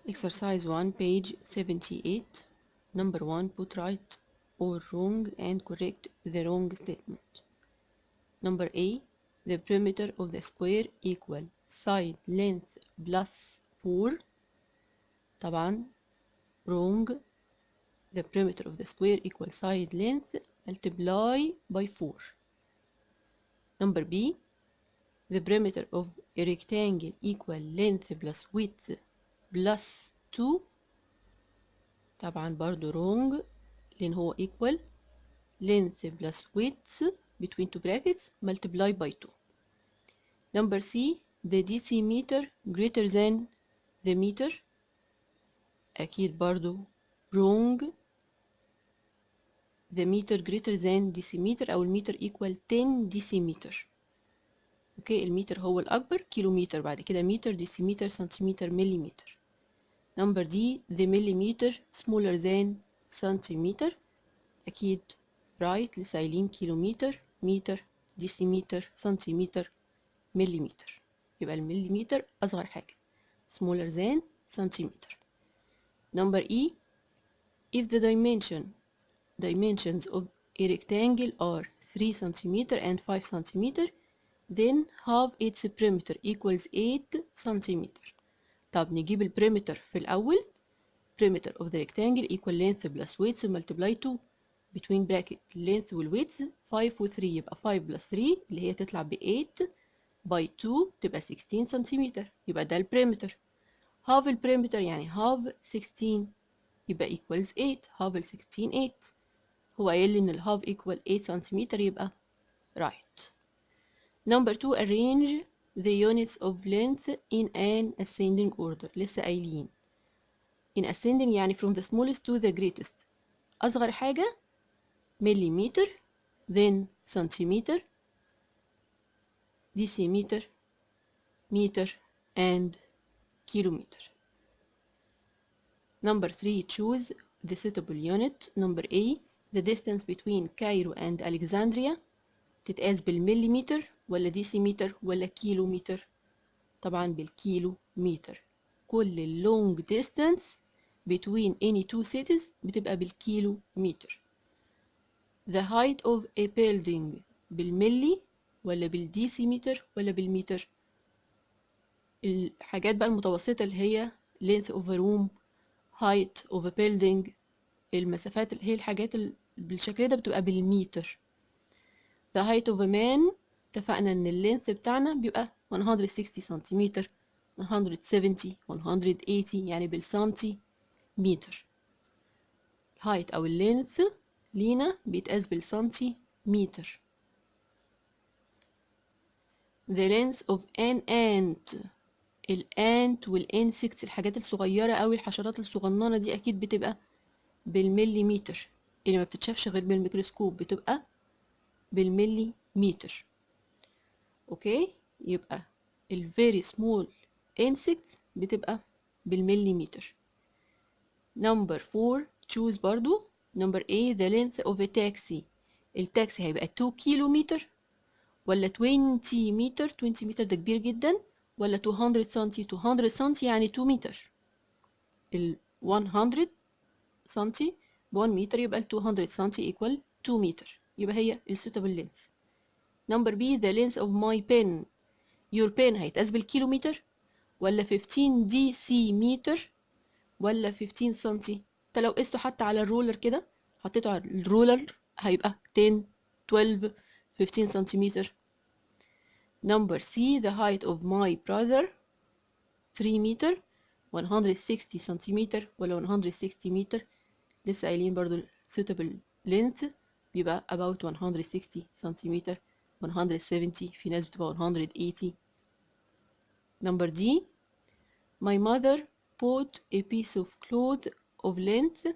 Exercise 1, page 78. Number 1, put right or wrong and correct the wrong statement. Number A, the perimeter of the square equal side length plus 4. طبعا wrong. The perimeter of the square equal side length multiply by 4. Number B, the perimeter of a rectangle equal length plus width plus 2. طبعا برضو wrong لأن هو equal length plus width between two brackets multiply by 2. Number C, the decimeter greater than the meter. أكيد برضو wrong. The meter greater than decimeter أو المتر equal 10 decimeter. اوكي المتر هو الأكبر، كيلومتر بعد كده متر، ديسيمتر، سنتيمتر، مليمتر. Number D, the millimeter smaller than centimeter. أكيد right لسه قايلين كيلومتر، متر، ديسيمتر، سنتيمتر، مليمتر. يبقى المليمتر أصغر حاجة smaller than centimeter. Number E, if the dimensions of a rectangle are 3 centimeter and 5 centimeter, then half its perimeter equals 8 centimeter. طب نجيب البريمتر في الأول. perimeter of the rectangle equal length plus width multiply 2 between bracket length والwidth 5 و 3 يبقى 5 plus 3 اللي هي تطلع ب 8 by 2 تبقى 16 سنتيمتر. يبقى ده البريمتر. half البريمتر يعني half 16 يبقى equals 8. half ال 16 8. هو قايل لي إن ال half equal 8 سنتيمتر يبقى right. Number 2, arrange the units of length in an ascending order. لسه قايلين in ascending يعني from the smallest to the greatest. أصغر حاجة مليمتر، then centimeter, decimeter, meter and kilometer. Number 3, choose the suitable unit. Number A, the distance between Cairo and Alexandria تتقاس بالمليمتر ولا ديسيمتر ولا كيلومتر؟ طبعا بالكيلو متر. كل ال long distance between any two cities بتبقى بالكيلو متر. The height of a building بالملي ولا بالديسيمتر ولا بالمتر؟ الحاجات بقى المتوسطة اللي هي length of a room، height of a building، المسافات اللي هي الحاجات بالشكل ده بتبقى بالمتر. The height of a man اتفقنا ان اللينث بتاعنا بيبقى 160 سنتيمتر، 170 180 يعني بالسنتي متر. height او اللينث لينا بيتقاس بالسنتي متر. the length of an ant. الانت والانسكت الحاجات الصغيرة اوي الحشرات الصغننة دي اكيد بتبقى بالمليمتر، اللي ما بتتشافش غير بالميكروسكوب بتبقى بالمليمتر. اوكي يبقى ال very small insects بتبقى بالمليمتر. number 4 choose برضو. number A, the length of a taxi. التاكسي هيبقى 2 كيلومتر ولا 20 متر؟ 20 متر ده كبير جدا. ولا 200 سنتي؟ 200 سنتي يعني 2 متر. ال 100 سنتي ب 1 متر يبقى ال 200 سنتي equal 2 متر. يبقى هي ال suitable length. number B, the length of my pen. your pen هيتقاس بالكيلومتر ولا 15 دي سي متر ولا 15 سنتي؟ انت لو قسته حتى على الرولر كده، حطيته على الرولر هيبقى 10 12 15 سنتيمتر. number C, the height of my brother 3 متر 160 سنتيمتر ولا 160 متر؟ لسه قايلين برضو suitable length بيبقى about 160 سنتيمتر 170 في ناس بتبقى 180. number D, my mother bought a piece of cloth of length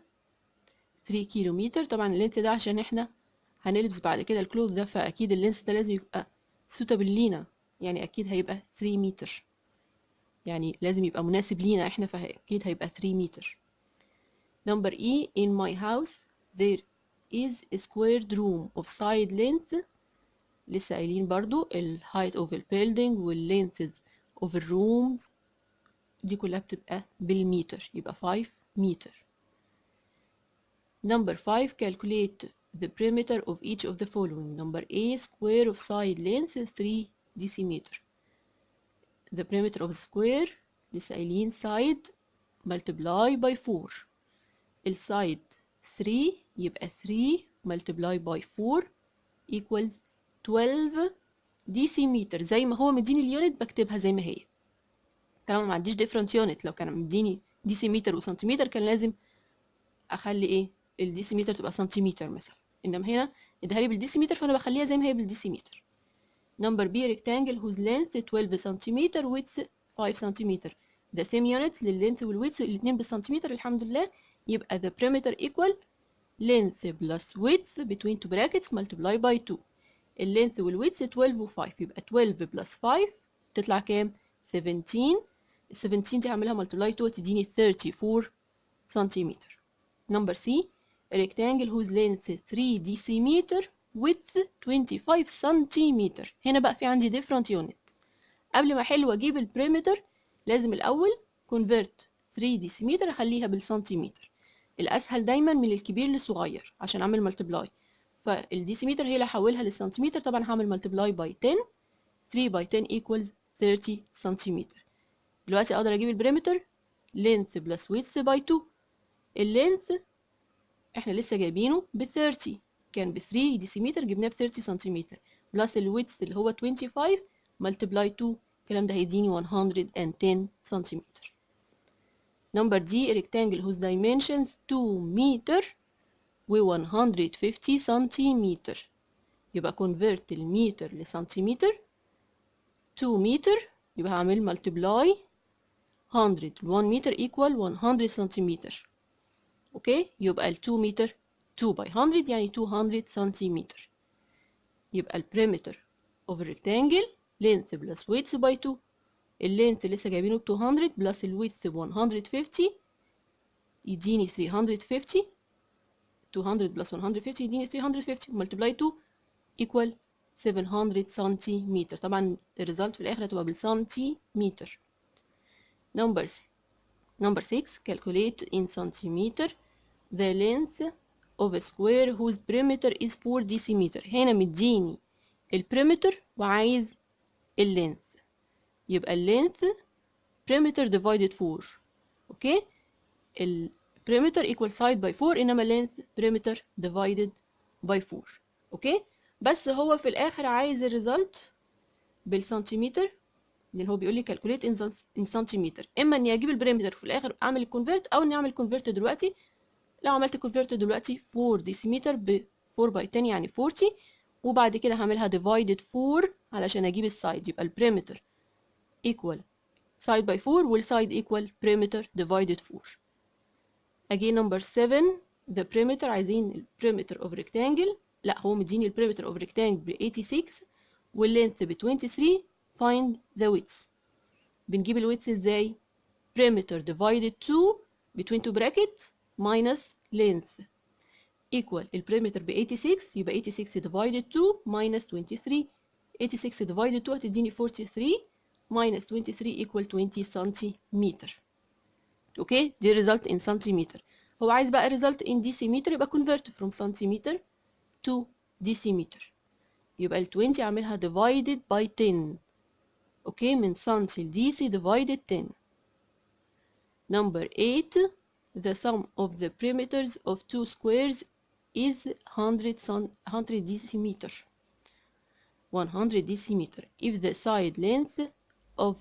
3 كيلومتر. طبعا اللينث ده عشان احنا هنلبس بعد كده الكلوث ده، فاكيد اللينث ده لازم يبقى suitable لينا، يعني اكيد هيبقى 3 متر، يعني لازم يبقى مناسب لينا احنا، فاكيد هيبقى 3 متر. number E, in my house there is a squared room of side length. لسه قايلين برضو ال height of the building وال length of the rooms دي كلها بتبقى بالمتر، يبقى 5 متر. Number 5, calculate the perimeter of each of the following. Number A, square of side length 3 decimeter. The perimeter of the square لسه قايلين side multiply by 4. السايد 3 يبقى 3 multiply by 4 equals 12 decimeter. زي ما هو مديني اليونت بكتبها زي ما هي. طالما ما عنديش different unit، لو كان مديني ديسيمتر وسنتيمتر كان لازم اخلي ايه الديسيمتر تبقى سنتيمتر مثلا، انما هنا اديها لي بالديسيمتر فانا بخليها زي ما هي بالديسيمتر. Number B, rectangle whose length 12 سنتيمتر width 5 سنتيمتر. the same units لللينث والويدث الاتنين بالسنتيمتر الحمد لله. يبقى the perimeter equal length plus width between two brackets multiply by 2. اللينث والويدث 12 و 5 يبقى 12 plus 5 تطلع كام؟ 17. ال 17 دي هعملها multiply 2 تديني 34 سنتيمتر. Number C, a rectangle whose length 3 decimeter width 25 سنتيمتر. هنا بقى في عندي different unit. قبل ما احل واجيب البريمتر لازم الاول convert 3 decimeter اخليها بالسنتيمتر. الاسهل دايما من الكبير للصغير عشان اعمل ملتبلاي. فالديسيمتر هي اللي هحولها للسنتيمتر، طبعا هعمل ملتبلاي باي 10. 3 باي 10 equals 30 سنتيمتر. دلوقتي اقدر اجيب البريمتر length plus width by 2. اللينث احنا لسه جايبينه ب 30، كان ب 3 ديسيمتر جبناه ب 30 سنتيمتر بلس الويدث اللي هو 25 ملتبلاي 2، الكلام ده هيديني 110 سنتيمتر. Number D, a rectangle whose dimensions 2 متر و 150 سنتيمتر. يبقى convert المتر لسنتيمتر. 2 متر يبقى هعمل ملتبلاي 100. 1 متر equal 100 سنتيمتر. اوكي، يبقى ال 2 متر 2 by 100 يعني 200 سنتيمتر. يبقى البريمتر of a rectangle length plus width by 2. اللينث لسه جايبينه ب 200 بلس الويدث ب 150 يديني 350. 200 بلس 150 يديني 350 multiply 2 equal 700 سنتيمتر. طبعا الريزلت في الاخر هتبقى بالسنتيمتر. Number 6, calculate in centimeter the length of a square whose perimeter is 4 decimeter. هنا مديني البريمتر وعايز اللينث، يبقى اللينث perimeter divided 4. اوكي، البريمتر equal side by 4 انما length perimeter divided by 4. اوكي، بس هو في الاخر عايز الريزلت بالسنتيمتر لان هو بيقول لي calculate in سنتيمتر. اما اني اجيب البريمتر في الاخر اعمل الكونفرت او اني اعمل كونفرت دلوقتي. لو عملت كونفرت دلوقتي 4 ديسيمتر ب 4 باي 10 يعني 40، وبعد كده هعملها divided 4 علشان اجيب السايد. يبقى البريمتر equal side by 4 والسايد equal perimeter divided 4. again number 7, the perimeter عايزين البريمتر of rectangle. لا هو مديني البريمتر of rectangle ب 86 واللينث ب 23. find the width. بنجيب الويدث ازاي؟ perimeter divided 2 between two brackets minus length equal البريمتر ب 86 يبقى 86 divided 2 minus 23. 86 divided 2 هتديني 43 minus 23 equal 20 سنتيمتر. اوكي، دي result in سنتيمتر. هو عايز بقى result in decimeter يبقى convert from سنتيمتر to decimeter. يبقى ال 20 اعملها divided by 10. اوكي، من سنتي ل ديسي divided 10. Number 8, the sum of the perimeters of two squares is 100 decimeter. 100 decimeter if the side length of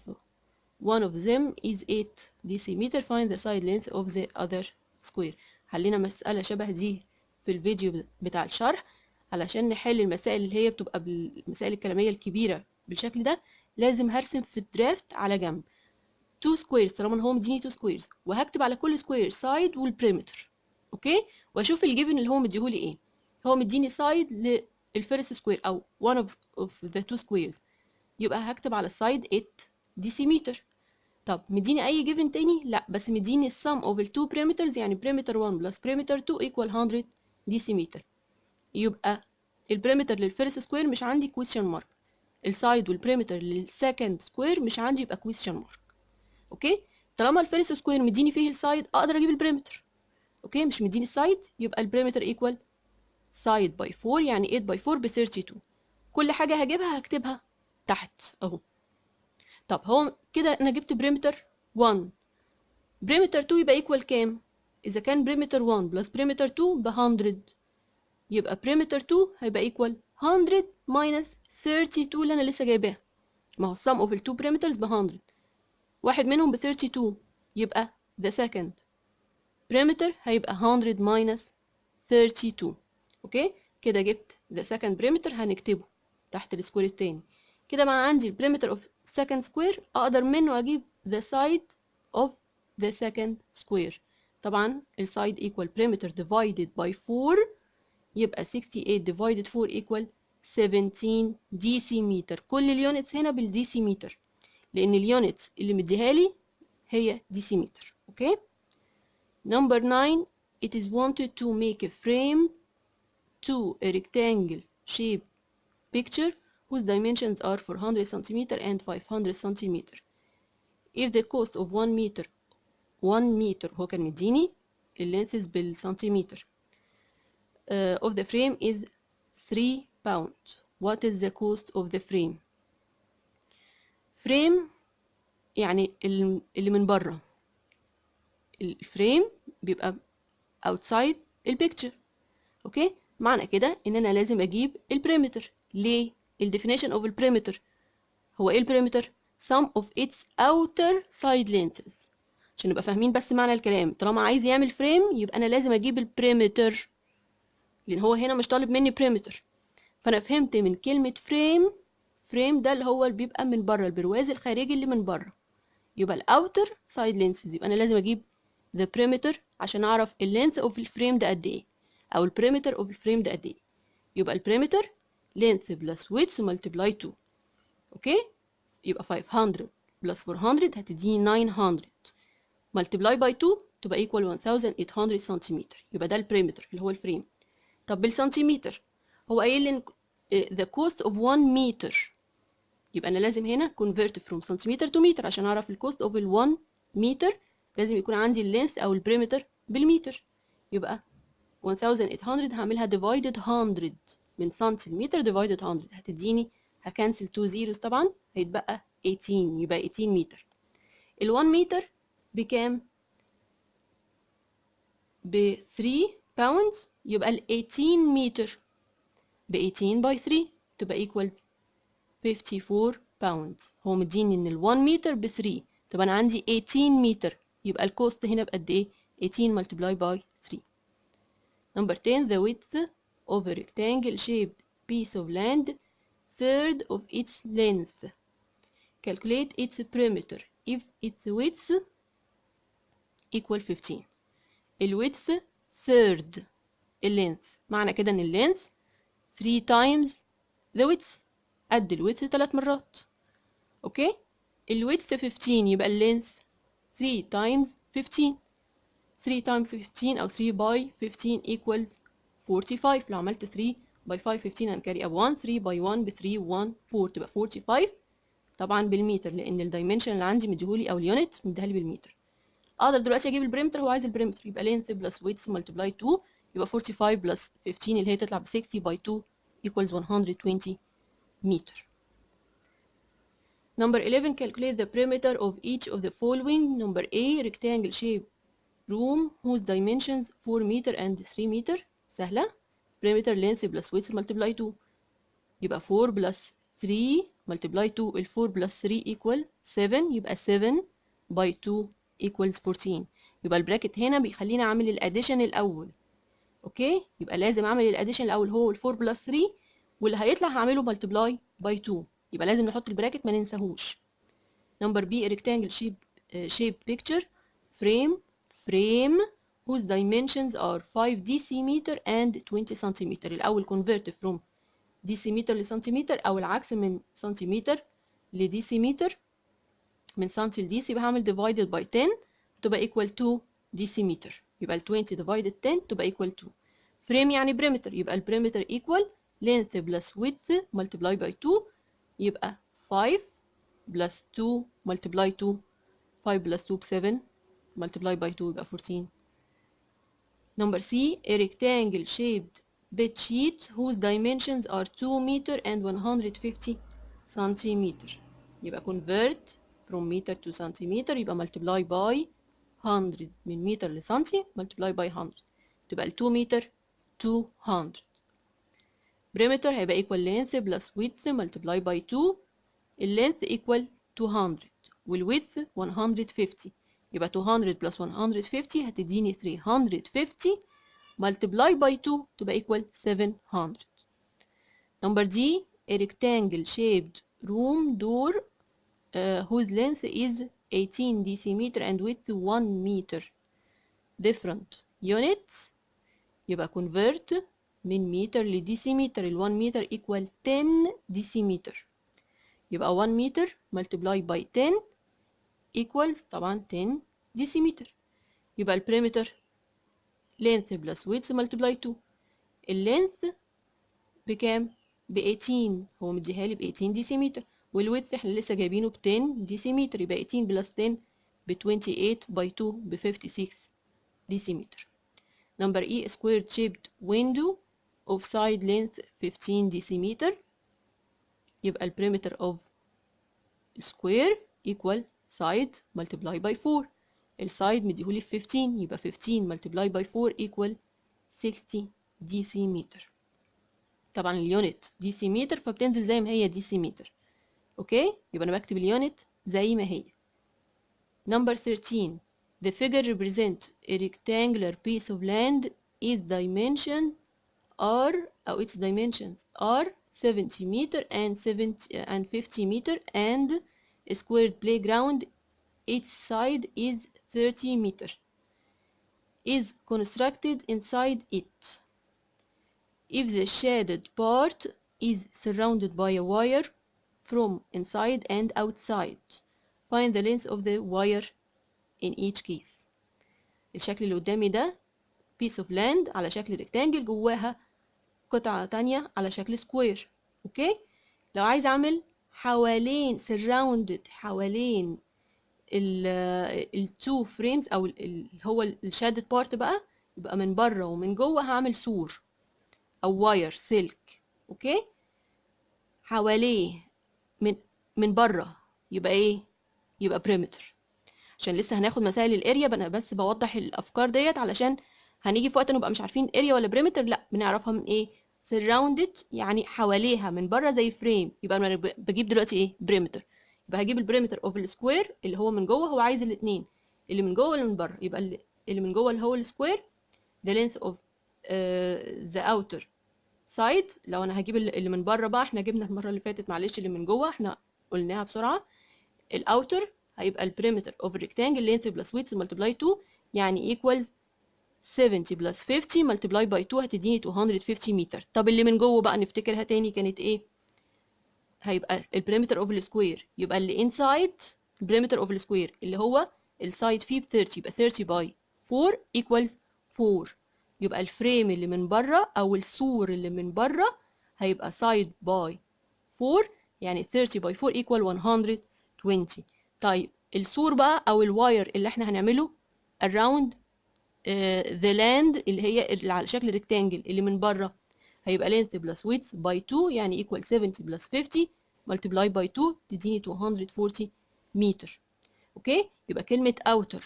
one of them is 8 decimeter. find the side length of the other square. حلينا مسألة شبه دي في الفيديو بتاع الشرح. علشان نحل المسائل اللي هي بتبقى بالمسائل الكلامية الكبيرة بالشكل ده لازم هرسم في الدرافت على جنب 2 squares طالما هو مديني 2 squares، وهكتب على كل square side والبريمتر. اوكي، واشوف الجيفن اللي هو مديهولي ايه. هو مديني سايد للفيرست سكوير او one of the two squares، يبقى هكتب على السايد 8 ديسيمتر. طب مديني اي جيفن تاني؟ لا، بس مديني السم اوف التو بريمترز يعني بريمتر 1 بلس بريمتر 2 ايكوال 100 ديسيمتر. يبقى البريمتر للفيرست سكوير مش عندي كويستشن مارك، السايد والبريمتر للسكند سكوير مش عندي يبقى كويستشن مارك. اوكي، طالما الفيرست سكوير مديني فيه السايد اقدر اجيب البريمتر. اوكي، مش مديني السايد يبقى البريمتر ايكوال سايد باي 4، يعني 8 باي 4 ب 32. كل حاجه هجيبها هكتبها تحت اهو. طب هو كده انا جبت بريمتر 1. بريمتر 2 يبقى ايكوال كام؟ اذا كان بريمتر 1 بلس بريمتر 2 ب 100، يبقى بريمتر 2 هيبقى ايكوال 100 ماينس 32 اللي انا لسه جايباها. ما هو السم اوف التو بريمترز ب 100، واحد منهم ب 32، يبقى the second perimeter هيبقى 100 minus 32. اوكي، كده جبت the second perimeter هنكتبه تحت السكوير التاني. كده بقى عندي ال perimeter of second square اقدر منه اجيب the side of the second square. طبعا ال side equal perimeter divided by 4، يبقى 68 divided 4 equal 17 decimeter. كل اليونتس هنا بالديسيمتر لان اليونتس اللي مديها لي هي decimeter. اوكي. Number 9, it is wanted to make a frame to a rectangle shaped picture whose dimensions are 400 centimeter and 500 centimeter. If the cost of 1 meter هو كان مديني length بالسنتيمتر of the frame is 3 pounds. What is the cost of the frame? frame يعني اللي من بره. الفريم بيبقى outside البيكتشر. اوكي، معنى كده ان انا لازم اجيب البريمتر. ليه؟ الديفينيشن اوف البريمتر هو ايه؟ البريمتر sum of its outer side lengths. عشان نبقى فاهمين بس معنى الكلام، طالما عايز يعمل فريم يبقى انا لازم اجيب البريمتر، لان هو هنا مش طالب مني بريمتر. فانا فهمت من كلمه فريم ده اللي هو اللي بيبقى من بره، البرواز الخارجي اللي من بره، يبقى الاوتر سايد لينثز. يبقى انا لازم اجيب the perimeter عشان اعرف اللينث اوف الفريم ده قد ايه، او البريمتر اوف الفريم ده قد ايه. يبقى البريمتر length plus width multiply 2. اوكي، يبقى 500 plus 400 هتديني 900 multiply by 2 تبقى equal 1800 سنتيمتر. يبقى ده البريمتر اللي هو الفريم. طب بالسنتيمتر هو قايل لي the cost of 1 meter، يبقى انا لازم هنا convert from سنتيمتر to meter عشان اعرف الكوست اوف ال 1 meter. لازم يكون عندي اللينث او البريمتر بالمتر. يبقى 1800 هعملها divided 100 من سنتيمتر divided 100 هتديني، هكنسل 2 zeros طبعا، هيتبقى 18، يبقى 18 متر. ال 1 متر بكام؟ ب 3 pounds. يبقى ال 18 متر ب 18 by 3 تبقى equal 54 pounds. هو مديني ان ال 1 متر ب 3، طب انا عندي 18 متر، يبقى الكوست هنا بقد ايه؟ 18 multiply by 3. Number 10, the width of a rectangle shaped piece of land, third of its length. Calculate its perimeter if its width equal 15. الويدث third اللينث، معنى كده ان اللينث 3 times the width، قد الويدث 3 مرات. اوكي، الويدث 15 يبقى اللينث 3 times 15. 3 times 15 او 3 by 15 equals 45. لو عملت 3 by 5 15 هنكاري اب 1. 3 by 1 ب 3 1 4 تبقى 45. طبعا بالمتر لان الدايمنشن اللي عندي مديهولي او اليونت مديهالي بالمتر. اقدر دلوقتي اجيب البريمتر، هو عايز البريمتر، يبقى length plus width multiply 2 يبقى 45 plus 15 اللي هي تطلع ب 60 by 2 equals 120 متر. Number 11, calculate the perimeter of each of the following. Number A, rectangle shaped room whose dimensions 4 meter and 3 meter. سهلة. perimeter length plus width multiply 2 يبقى 4 plus 3 multiply 2. ال 4 plus 3 equal 7 يبقى 7 by 2 equals 14. يبقى البراكت هنا بيخليني اعمل الاديشن الاول. اوكي، يبقى لازم اعمل الاديشن الاول هو ال 4 plus 3 واللي هيطلع هعمله multiply by 2. يبقى لازم نحط البراكت ما ننساهوش. نمبر بي rectangle shaped picture frame whose dimensions are 5 decimeter and 20 centimeter. الاول convert from decimeter لسنتيمتر او العكس من سنتيمتر لديسيمتر. من سنتي لديسي يبقى هعمل divided by 10 تبقى equal to decimeter. يبقى ال 20 divided 10 تبقى equal to. frame يعني perimeter، يبقى ال perimeter equal length plus width multiply by 2 يبقى 5 plus 2 multiply 2 5 plus 2 ب 7 multiply by 2 يبقى 14. Number C, a rectangle shaped bed sheet whose dimensions are 2 meter and 150 centimeter. يبقى convert from meter to centimeter يبقى multiply by 100 من متر لسنتي multiply by 100 تبقى ال 2 متر 200. perimeter هيبقى equal length plus width multiply by 2. ال length equal 200 وال width 150 يبقى 200 plus 150 هتديني 350 multiply by 2 تبقى equal 700. Number D, a rectangle shaped room door whose length is 18 decimeter and width 1 meter. different units يبقى convert من متر لديسيمتر. ال 1 meter equal 10 decimeter يبقى 1 meter multiply by 10 equals طبعا 10 decimeter. يبقى ال perimeter length plus width multiply 2. ال length بكام؟ ب 18 هو مديها لي ب 18 decimeter وال width احنا لسه جايبينه ب 10 decimeter يبقى 18 plus 10 ب 28 by 2 ب 56 decimeter. Number E, a square shaped window of side length 15 decimeter يبقى ال perimeter of square equal side multiply by 4. السايد مديهولي 15 يبقى 15 multiply by 4 equal 60 decimeter. طبعا اليونت decimeter فبتنزل زي ما هي decimeter. اوكي يبقى انا بكتب اليونت زي ما هي. Number 13, the figure represents a rectangular piece of land. Its dimensions are 70 meter and 50 meter and a squared playground. Each side is 30 meter. Is constructed inside it. If the shaded part is surrounded by a wire from inside and outside, find the length of the wire in each case. الشكل اللي قدامي ده piece of land على شكل rectangle جواها قطعة تانية على شكل square. اوكي لو عايز اعمل حوالين surrounded حوالين ال two frames او هو الشادد بارت بقى يبقى من بره ومن جوه هعمل سور او واير سلك. اوكي حواليه من بره يبقى ايه؟ يبقى perimeter. عشان لسه هناخد مسائل الاريا انا بس بوضح الافكار ديت علشان هنيجي في وقت نبقى مش عارفين اريا ولا perimeter لا بنعرفها من ايه؟ surrounded يعني حواليها من بره زي فريم يبقى انا بجيب دلوقتي ايه؟ perimeter. يبقى هجيب البريمتر اوف السكوير اللي هو من جوه هو عايز الاثنين اللي من جوه واللي من بره يبقى اللي من جوه اللي هو السكوير the length of the outer side. لو انا هجيب اللي من بره بقى احنا جبنا المره اللي فاتت معلش اللي من جوه احنا قلناها بسرعه. الاوتر هيبقى البريمتر اوف الريكتانجل length plus width multiply 2 يعني equals 70 plus 50 multiply by 2 هتديني 250 متر. طب اللي من جوه بقى نفتكرها تاني كانت ايه؟ هيبقى البريمتر اوف السكوير يبقى اللي انسايد البريمتر اوف السكوير اللي هو السايد فيه ب 30 يبقى 30 باي 4 equals 4. يبقى الفريم اللي من بره او السور اللي من بره هيبقى سايد باي 4 يعني 30 باي 4 equal 120. طيب السور بقى او الواير اللي احنا هنعمله around the land اللي هي اللي على شكل ريكتانجل اللي من بره هيبقى length plus width by 2 يعني equal 70 plus 50 multiply by 2 تديني 240 متر. اوكي يبقى كلمة outer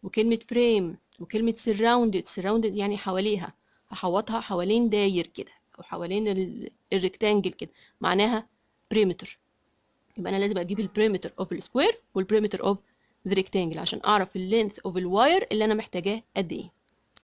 وكلمة frame وكلمة surrounded يعني حواليها هحوطها حوالين داير كده او حوالين الريكتانجل كده معناها perimeter. يبقى انا لازم اجيب البريمتر اوف السكوير والبريمتر اوف the rectangle عشان اعرف اللينث اوف الواير اللي انا محتاجاه قد ايه.